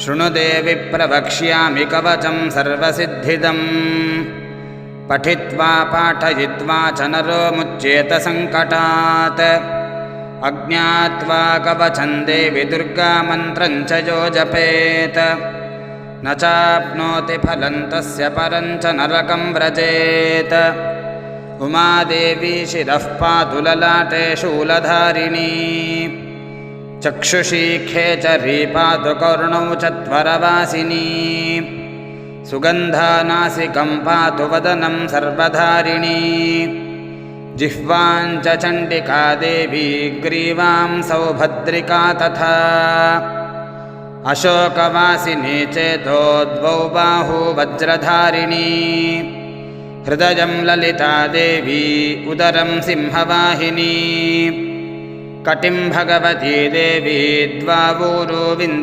शृणुदेवि प्रवक्ष्यामि कवचं सर्वसिद्धिदम् पठित्वा पाठयित्वा च नरो मुच्येत सङ्कटात् अज्ञात्वा कवचं देवि दुर्गामन्त्रं च यो जपेत् न चाप्नोति फलं तस्य परं च नरकं व्रजेत् उमादेवी शिरः पातु ललाटे शूलधारिणी चक्षुषी खेचरी पातु कर्णौ च त्वरवासिनी सुगन्धानासिकं पातु वदनं सर्वधारिणी जिह्वां च चण्डिका देवी ग्रीवां सौभद्रिका तथा अशोकवासिनी चेतो द्वौ बाहू वज्रधारिणी हृदयं ललिता देवी उदरं सिंहवाहिनी कटिं भगवती देवी द्वावूरो विन्ध्य